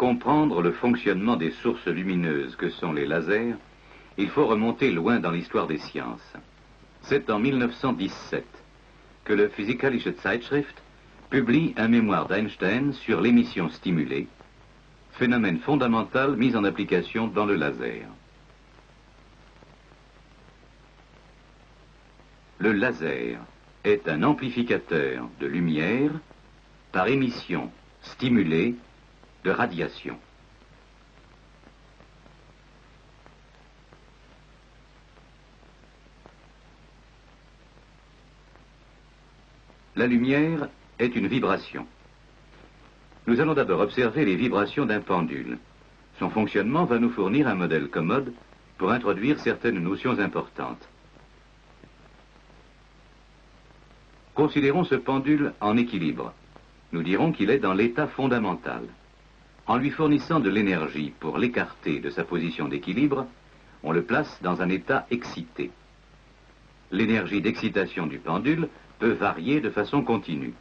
comprendre le fonctionnement des sources lumineuses que sont les lasers, il faut remonter loin dans l'histoire des sciences. C'est en 1917 que le Physikalische Zeitschrift publie un mémoire d'Einstein sur l'émission stimulée, phénomène fondamental mis en application dans le laser. Le laser est un amplificateur de lumière par émission stimulée de radiation. La lumière est une vibration. Nous allons d'abord observer les vibrations d'un pendule. Son fonctionnement va nous fournir un modèle commode pour introduire certaines notions importantes. Considérons ce pendule en équilibre. Nous dirons qu'il est dans l'état fondamental. En lui fournissant de l'énergie pour l'écarter de sa position d'équilibre, on le place dans un état excité. L'énergie d'excitation du pendule peut varier de façon continue.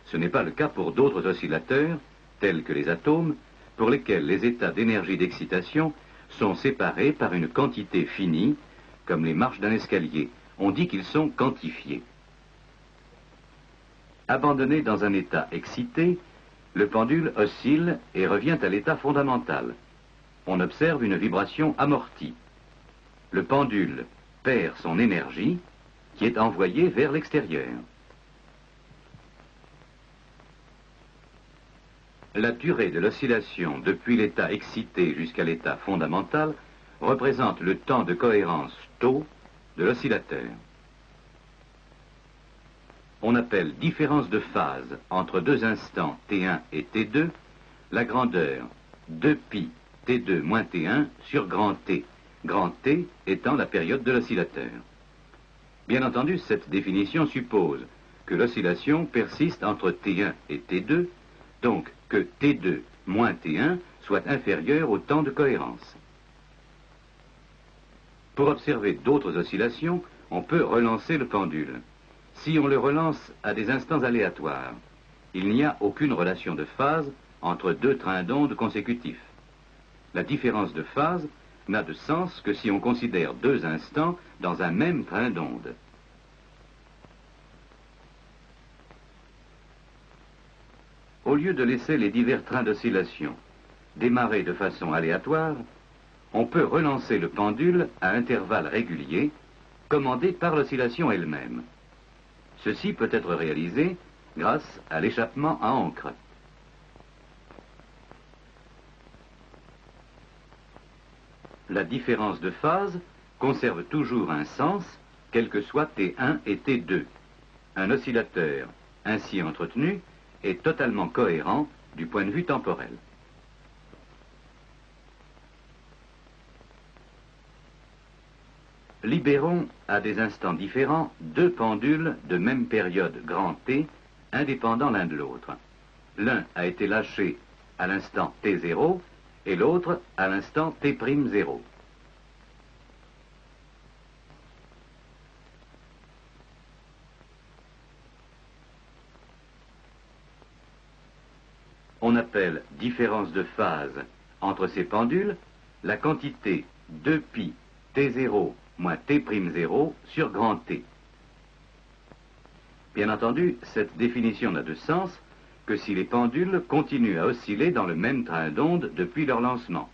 Ce n'est pas le cas pour d'autres oscillateurs, tels que les atomes, pour lesquels les états d'énergie d'excitation sont séparés par une quantité finie, comme les marches d'un escalier. On dit qu'ils sont quantifiés. Abandonné dans un état excité, le pendule oscille et revient à l'état fondamental. On observe une vibration amortie. Le pendule perd son énergie qui est envoyée vers l'extérieur. La durée de l'oscillation depuis l'état excité jusqu'à l'état fondamental représente le temps de cohérence tau de l'oscillateur. On appelle différence de phase entre deux instants T1 et T2 la grandeur 2π T2 moins T1 sur grand T étant la période de l'oscillateur. Bien entendu, cette définition suppose que l'oscillation persiste entre T1 et T2, donc que T2 moins T1 soit inférieur au temps de cohérence. Pour observer d'autres oscillations, on peut relancer le pendule. Si on le relance à des instants aléatoires, il n'y a aucune relation de phase entre deux trains d'ondes consécutifs. La différence de phase n'a de sens que si on considère deux instants dans un même train d'ondes. Au lieu de laisser les divers trains d'oscillation démarrer de façon aléatoire, on peut relancer le pendule à intervalles réguliers, commandés par l'oscillation elle-même. Ceci peut être réalisé grâce à l'échappement à encre. La différence de phase conserve toujours un sens, quels que soient T1 et T2. Un oscillateur ainsi entretenu est totalement cohérent du point de vue temporel. Libérons à des instants différents deux pendules de même période grand T, indépendants l'un de l'autre. L'un a été lâché à l'instant T0 et l'autre à l'instant T'0. On appelle différence de phase entre ces pendules la quantité 2π T0 moins T'0 sur grand T. Bien entendu, cette définition n'a de sens que si les pendules continuent à osciller dans le même train d'ondes depuis leur lancement.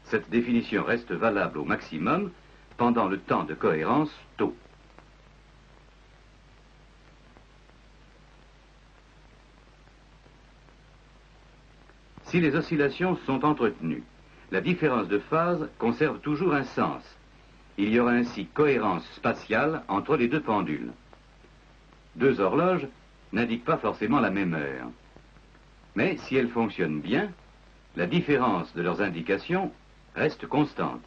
Cette définition reste valable au maximum pendant le temps de cohérence tau. Si les oscillations sont entretenues, la différence de phase conserve toujours un sens. Il y aura ainsi cohérence spatiale entre les deux pendules. Deux horloges n'indiquent pas forcément la même heure. Mais si elles fonctionnent bien, la différence de leurs indications reste constante.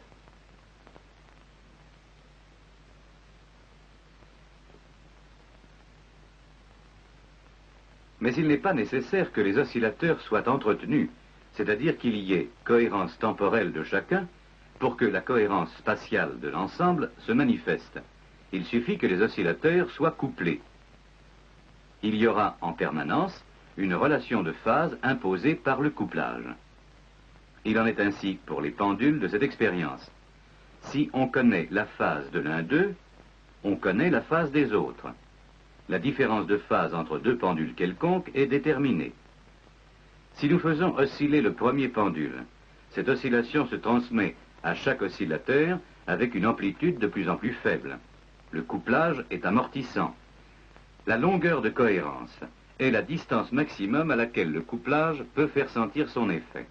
Mais il n'est pas nécessaire que les oscillateurs soient entretenus, c'est-à-dire qu'il y ait cohérence temporelle de chacun pour que la cohérence spatiale de l'ensemble se manifeste. Il suffit que les oscillateurs soient couplés. Il y aura en permanence une relation de phase imposée par le couplage. Il en est ainsi pour les pendules de cette expérience. Si on connaît la phase de l'un d'eux, on connaît la phase des autres. La différence de phase entre deux pendules quelconques est déterminée. Si nous faisons osciller le premier pendule, cette oscillation se transmet à chaque oscillateur avec une amplitude de plus en plus faible. Le couplage est amortissant. La longueur de cohérence est la distance maximum à laquelle le couplage peut faire sentir son effet.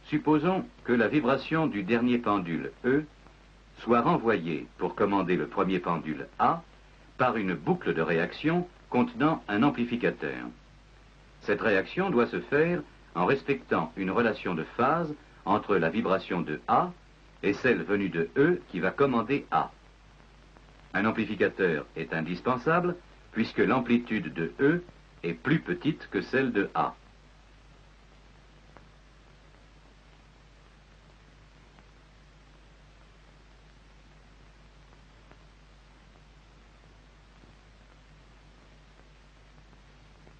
Supposons que la vibration du dernier pendule E soit renvoyée pour commander le premier pendule A par une boucle de réaction contenant un amplificateur. Cette réaction doit se faire en respectant une relation de phase entre la vibration de A et celle venue de E qui va commander A. Un amplificateur est indispensable puisque l'amplitude de E est plus petite que celle de A.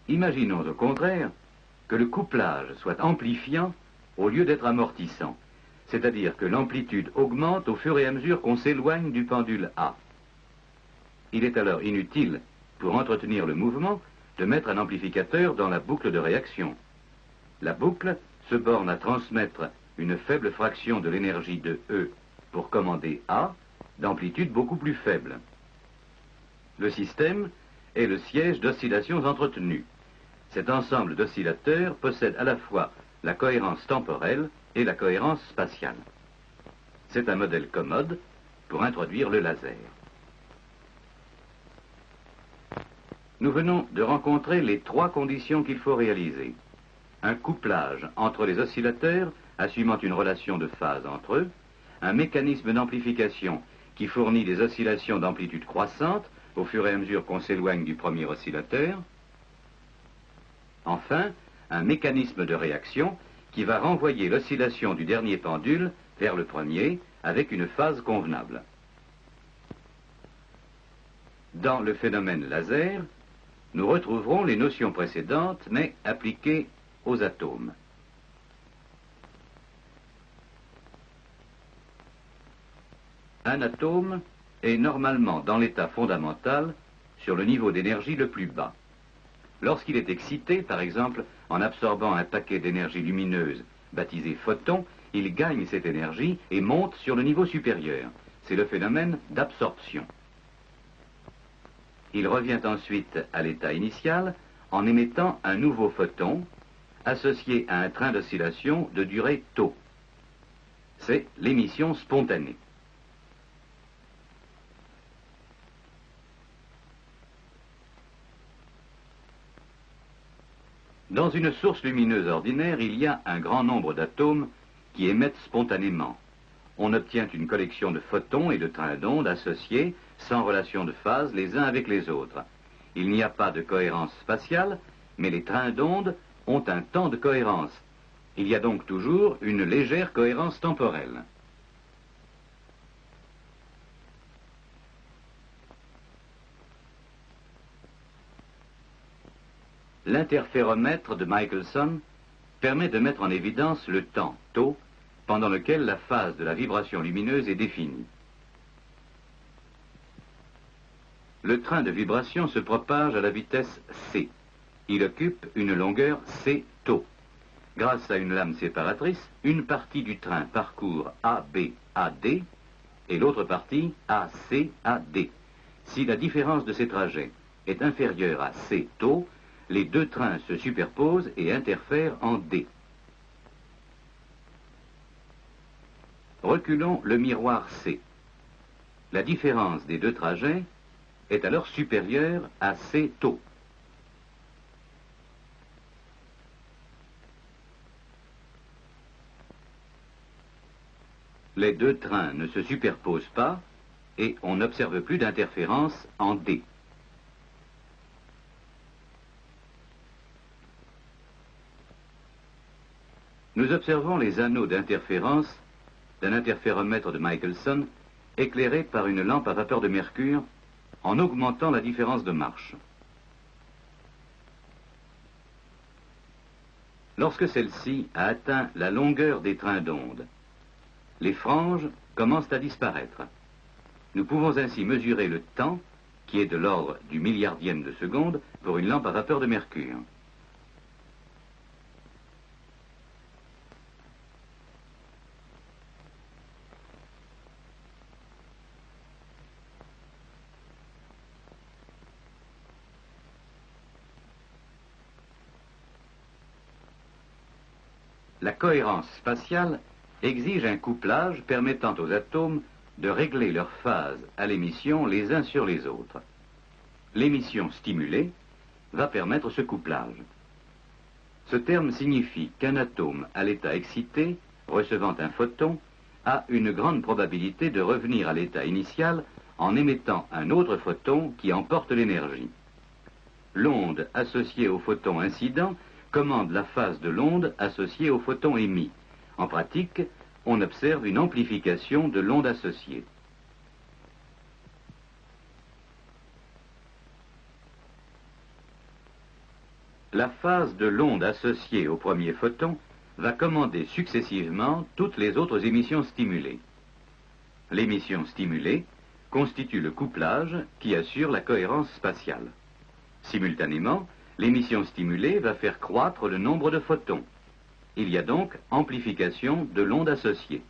Imaginons au contraire que le couplage soit amplifiant au lieu d'être amortissant, c'est-à-dire que l'amplitude augmente au fur et à mesure qu'on s'éloigne du pendule A. Il est alors inutile, pour entretenir le mouvement, de mettre un amplificateur dans la boucle de réaction. La boucle se borne à transmettre une faible fraction de l'énergie de E pour commander A, d'amplitude beaucoup plus faible. Le système est le siège d'oscillations entretenues. Cet ensemble d'oscillateurs possède à la fois la cohérence temporelle et la cohérence spatiale. C'est un modèle commode pour introduire le laser. Nous venons de rencontrer les trois conditions qu'il faut réaliser. Un couplage entre les oscillateurs assumant une relation de phase entre eux, un mécanisme d'amplification qui fournit des oscillations d'amplitude croissante au fur et à mesure qu'on s'éloigne du premier oscillateur. Enfin, un mécanisme de réaction qui va renvoyer l'oscillation du dernier pendule vers le premier avec une phase convenable. Dans le phénomène laser, nous retrouverons les notions précédentes, mais appliquées aux atomes. Un atome est normalement dans l'état fondamental sur le niveau d'énergie le plus bas. Lorsqu'il est excité, par exemple, en absorbant un paquet d'énergie lumineuse baptisé photon, il gagne cette énergie et monte sur le niveau supérieur. C'est le phénomène d'absorption. Il revient ensuite à l'état initial en émettant un nouveau photon associé à un train d'oscillation de durée tau. C'est l'émission spontanée. Dans une source lumineuse ordinaire, il y a un grand nombre d'atomes qui émettent spontanément. On obtient une collection de photons et de trains d'ondes associés, sans relation de phase les uns avec les autres. Il n'y a pas de cohérence spatiale, mais les trains d'ondes ont un temps de cohérence. Il y a donc toujours une légère cohérence temporelle. L'interféromètre de Michelson permet de mettre en évidence le temps tau pendant lequel la phase de la vibration lumineuse est définie. Le train de vibration se propage à la vitesse c. Il occupe une longueur c tau. Grâce à une lame séparatrice, une partie du train parcourt AB AD et l'autre partie AC AD. Si la différence de ces trajets est inférieure à c tau, les deux trains se superposent et interfèrent en D. Reculons le miroir C. La différence des deux trajets est alors supérieure à C tau. Les deux trains ne se superposent pas et on n'observe plus d'interférence en D. Nous observons les anneaux d'interférence d'un interféromètre de Michelson éclairé par une lampe à vapeur de mercure en augmentant la différence de marche. Lorsque celle-ci a atteint la longueur des trains d'onde, les franges commencent à disparaître. Nous pouvons ainsi mesurer le temps, qui est de l'ordre du milliardième de seconde, pour une lampe à vapeur de mercure. La cohérence spatiale exige un couplage permettant aux atomes de régler leur phase à l'émission les uns sur les autres. L'émission stimulée va permettre ce couplage. Ce terme signifie qu'un atome à l'état excité, recevant un photon, a une grande probabilité de revenir à l'état initial en émettant un autre photon qui emporte l'énergie. L'onde associée au photon incident commande la phase de l'onde associée au photon émis. En pratique, on observe une amplification de l'onde associée. La phase de l'onde associée au premier photon va commander successivement toutes les autres émissions stimulées. L'émission stimulée constitue le couplage qui assure la cohérence spatiale. Simultanément, l'émission stimulée va faire croître le nombre de photons. Il y a donc amplification de l'onde associée.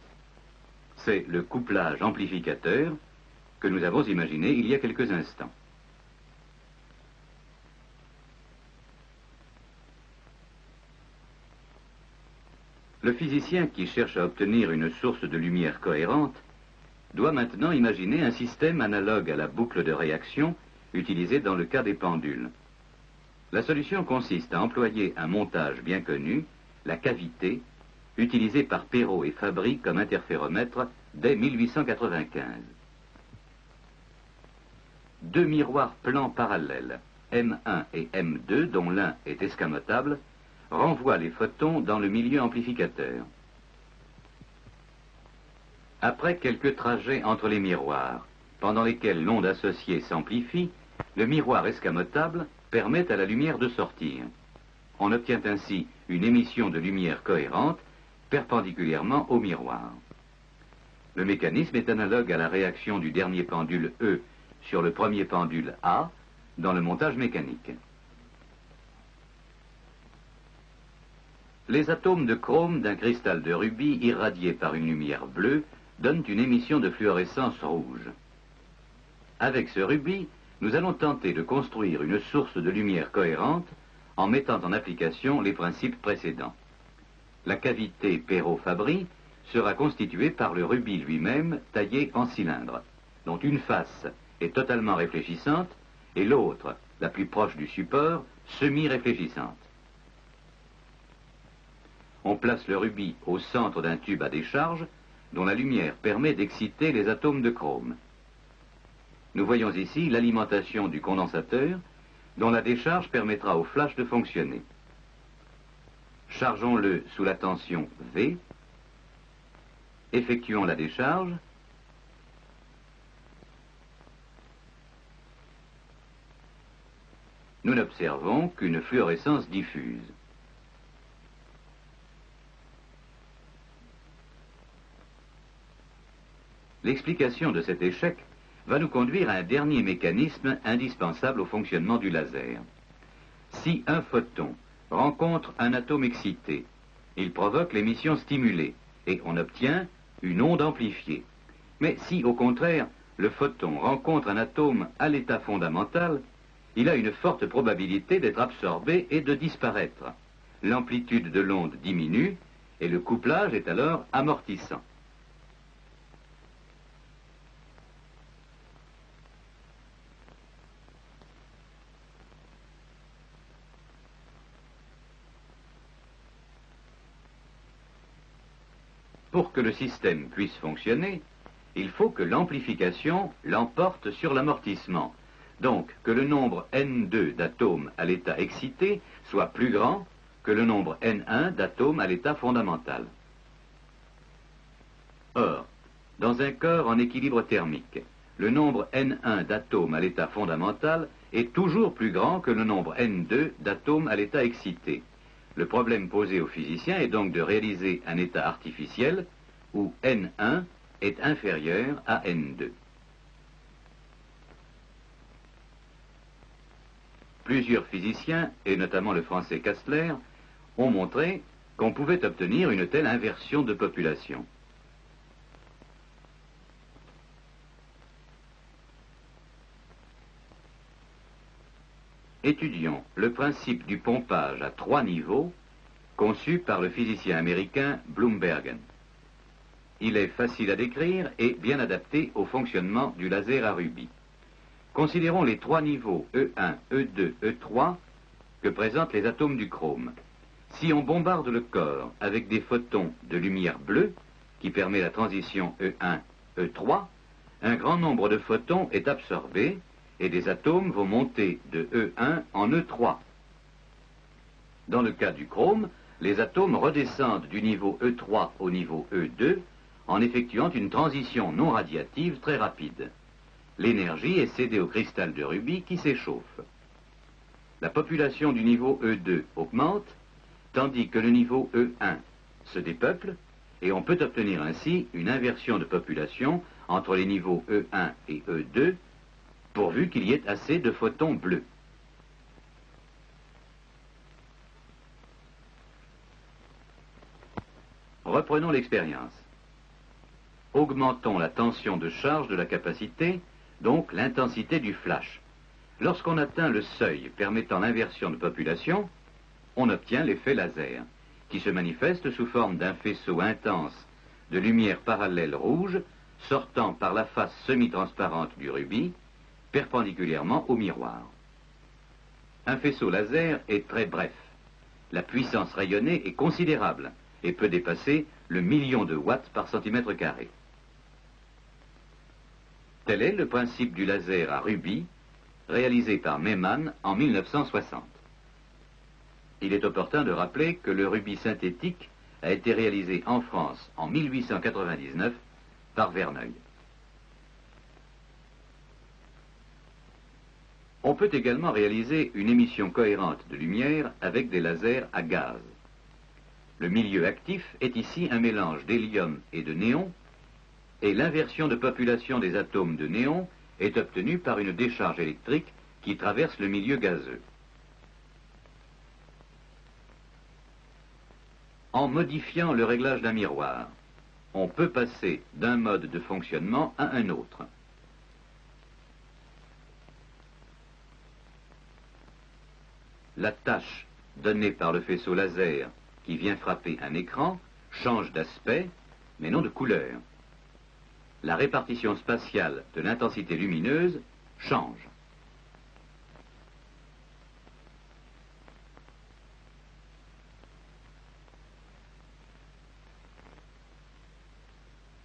C'est le couplage amplificateur que nous avons imaginé il y a quelques instants. Le physicien qui cherche à obtenir une source de lumière cohérente doit maintenant imaginer un système analogue à la boucle de réaction utilisée dans le cas des pendules. La solution consiste à employer un montage bien connu, la cavité, utilisée par Perot et Fabry comme interféromètre dès 1895. Deux miroirs plans parallèles, M1 et M2, dont l'un est escamotable, renvoient les photons dans le milieu amplificateur. Après quelques trajets entre les miroirs, pendant lesquels l'onde associée s'amplifie, le miroir escamotable permet à la lumière de sortir. On obtient ainsi une émission de lumière cohérente perpendiculairement au miroir. Le mécanisme est analogue à la réaction du dernier pendule E sur le premier pendule A dans le montage mécanique. Les atomes de chrome d'un cristal de rubis irradiés par une lumière bleue donnent une émission de fluorescence rouge. Avec ce rubis, nous allons tenter de construire une source de lumière cohérente en mettant en application les principes précédents. La cavité Perot-Fabry sera constituée par le rubis lui-même taillé en cylindre, dont une face est totalement réfléchissante et l'autre, la plus proche du support, semi-réfléchissante. On place le rubis au centre d'un tube à décharge dont la lumière permet d'exciter les atomes de chrome. Nous voyons ici l'alimentation du condensateur dont la décharge permettra au flash de fonctionner. Chargeons-le sous la tension V, effectuons la décharge, nous n'observons qu'une fluorescence diffuse. L'explication de cet échec va nous conduire à un dernier mécanisme indispensable au fonctionnement du laser. Si un photon rencontre un atome excité, il provoque l'émission stimulée et on obtient une onde amplifiée. Mais si, au contraire, le photon rencontre un atome à l'état fondamental, il a une forte probabilité d'être absorbé et de disparaître. L'amplitude de l'onde diminue et le couplage est alors amortissant. Pour que le système puisse fonctionner, il faut que l'amplification l'emporte sur l'amortissement. Donc que le nombre N2 d'atomes à l'état excité soit plus grand que le nombre N1 d'atomes à l'état fondamental. Or, dans un corps en équilibre thermique, le nombre N1 d'atomes à l'état fondamental est toujours plus grand que le nombre N2 d'atomes à l'état excité. Le problème posé aux physiciens est donc de réaliser un état artificiel où N1 est inférieur à N2. Plusieurs physiciens, et notamment le français Kastler, ont montré qu'on pouvait obtenir une telle inversion de population. Étudions le principe du pompage à 3 niveaux conçu par le physicien américain Bloombergen. Il est facile à décrire et bien adapté au fonctionnement du laser à rubis. Considérons les 3 niveaux E1, E2, E3 que présentent les atomes du chrome. Si on bombarde le corps avec des photons de lumière bleue, qui permet la transition E1, E3, un grand nombre de photons est absorbé et des atomes vont monter de E1 en E3. Dans le cas du chrome, les atomes redescendent du niveau E3 au niveau E2 en effectuant une transition non radiative très rapide. L'énergie est cédée au cristal de rubis qui s'échauffe. La population du niveau E2 augmente, tandis que le niveau E1 se dépeuple, et on peut obtenir ainsi une inversion de population entre les niveaux E1 et E2, pourvu qu'il y ait assez de photons bleus. Reprenons l'expérience. Augmentons la tension de charge de la capacité, donc l'intensité du flash. Lorsqu'on atteint le seuil permettant l'inversion de population, on obtient l'effet laser, qui se manifeste sous forme d'un faisceau intense de lumière parallèle rouge sortant par la face semi-transparente du rubis, perpendiculairement au miroir. Un faisceau laser est très bref. La puissance rayonnée est considérable et peut dépasser le million de watts par centimètre carré. Tel est le principe du laser à rubis, réalisé par Meyman en 1960. Il est opportun de rappeler que le rubis synthétique a été réalisé en France en 1899 par Verneuil. On peut également réaliser une émission cohérente de lumière avec des lasers à gaz. Le milieu actif est ici un mélange d'hélium et de néon, et l'inversion de population des atomes de néon est obtenue par une décharge électrique qui traverse le milieu gazeux. En modifiant le réglage d'un miroir, on peut passer d'un mode de fonctionnement à un autre. La tâche donnée par le faisceau laser qui vient frapper un écran change d'aspect, mais non de couleur. La répartition spatiale de l'intensité lumineuse change.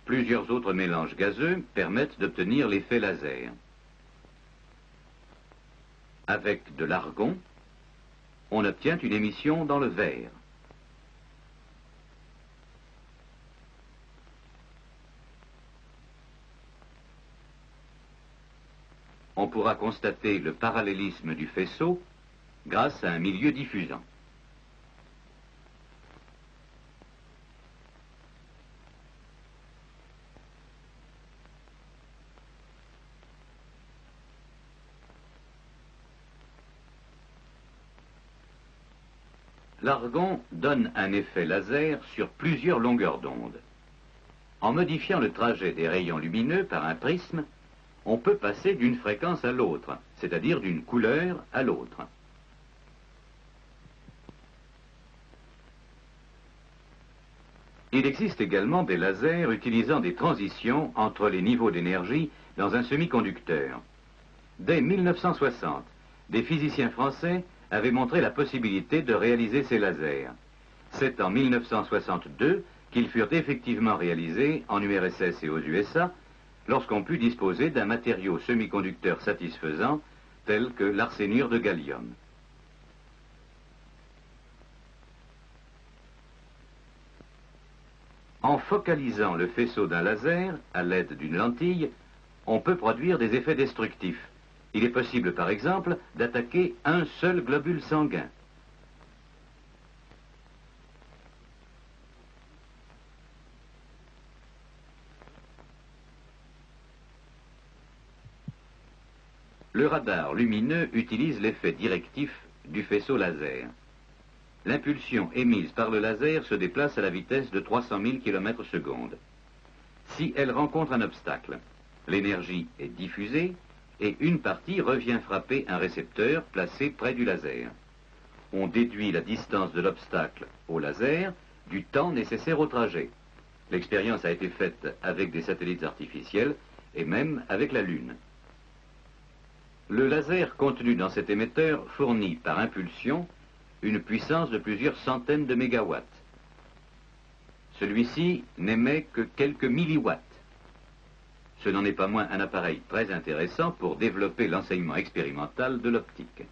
Plusieurs autres mélanges gazeux permettent d'obtenir l'effet laser. Avec de l'argon, on obtient une émission dans le verre. On pourra constater le parallélisme du faisceau grâce à un milieu diffusant. L'argon donne un effet laser sur plusieurs longueurs d'onde. En modifiant le trajet des rayons lumineux par un prisme, on peut passer d'une fréquence à l'autre, c'est-à-dire d'une couleur à l'autre. Il existe également des lasers utilisant des transitions entre les niveaux d'énergie dans un semi-conducteur. Dès 1960, des physiciens français avaient montré la possibilité de réaliser ces lasers. C'est en 1962 qu'ils furent effectivement réalisés en URSS et aux USA, lorsqu'on put disposer d'un matériau semi-conducteur satisfaisant, tel que l'arsénure de gallium. En focalisant le faisceau d'un laser à l'aide d'une lentille, on peut produire des effets destructifs. Il est possible, par exemple, d'attaquer un seul globule sanguin. Le radar lumineux utilise l'effet directif du faisceau laser. L'impulsion émise par le laser se déplace à la vitesse de 300 000 km/s. Si elle rencontre un obstacle, l'énergie est diffusée et une partie revient frapper un récepteur placé près du laser. On déduit la distance de l'obstacle au laser du temps nécessaire au trajet. L'expérience a été faite avec des satellites artificiels et même avec la Lune. Le laser contenu dans cet émetteur fournit par impulsion une puissance de plusieurs centaines de mégawatts. Celui-ci n'émet que quelques milliwatts. Ce n'en est pas moins un appareil très intéressant pour développer l'enseignement expérimental de l'optique.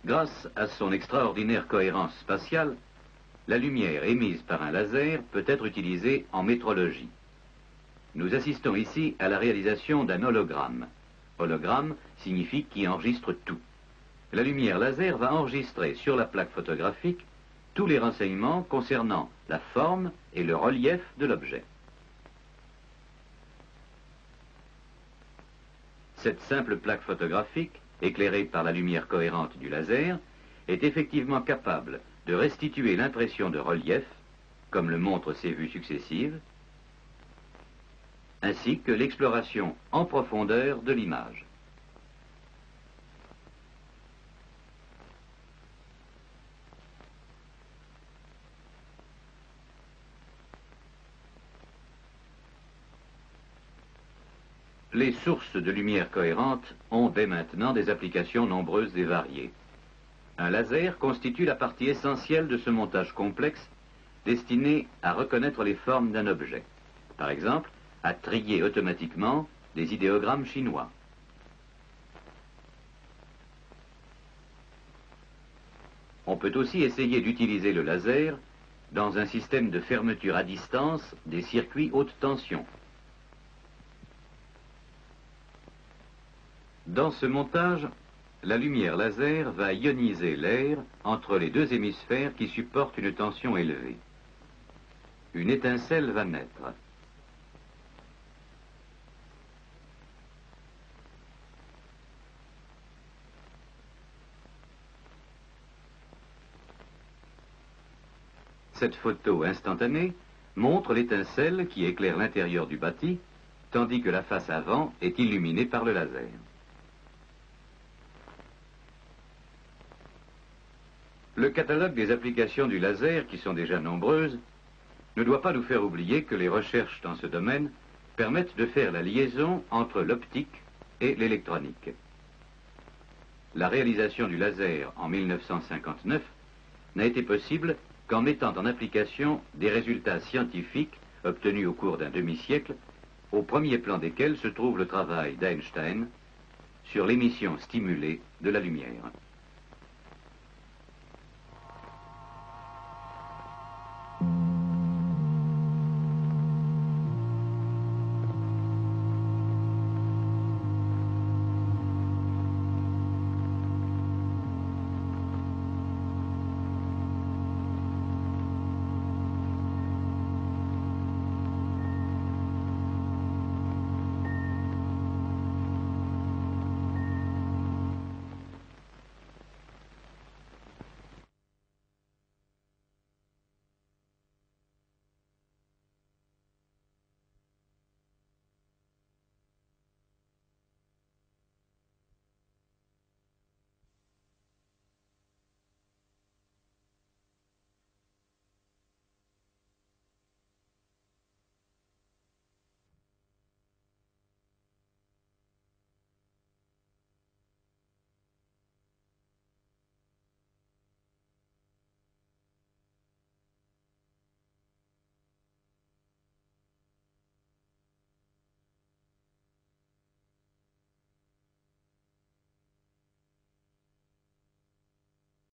Grâce à son extraordinaire cohérence spatiale, la lumière émise par un laser peut être utilisée en métrologie. Nous assistons ici à la réalisation d'un hologramme. Hologramme signifie qui enregistre tout. La lumière laser va enregistrer sur la plaque photographique tous les renseignements concernant la forme et le relief de l'objet. Cette simple plaque photographique, éclairée par la lumière cohérente du laser, est effectivement capable de restituer l'impression de relief, comme le montrent ces vues successives, ainsi que l'exploration en profondeur de l'image. Les sources de lumière cohérente ont dès maintenant des applications nombreuses et variées. Un laser constitue la partie essentielle de ce montage complexe destiné à reconnaître les formes d'un objet. Par exemple, à trier automatiquement des idéogrammes chinois. On peut aussi essayer d'utiliser le laser dans un système de fermeture à distance des circuits haute tension. Dans ce montage, la lumière laser va ioniser l'air entre les deux hémisphères qui supportent une tension élevée. Une étincelle va naître. Cette photo instantanée montre l'étincelle qui éclaire l'intérieur du bâti, tandis que la face avant est illuminée par le laser. Le catalogue des applications du laser, qui sont déjà nombreuses, ne doit pas nous faire oublier que les recherches dans ce domaine permettent de faire la liaison entre l'optique et l'électronique. La réalisation du laser en 1959 n'a été possible qu'en mettant en application des résultats scientifiques obtenus au cours d'un demi-siècle, au premier plan desquels se trouve le travail d'Einstein sur l'émission stimulée de la lumière.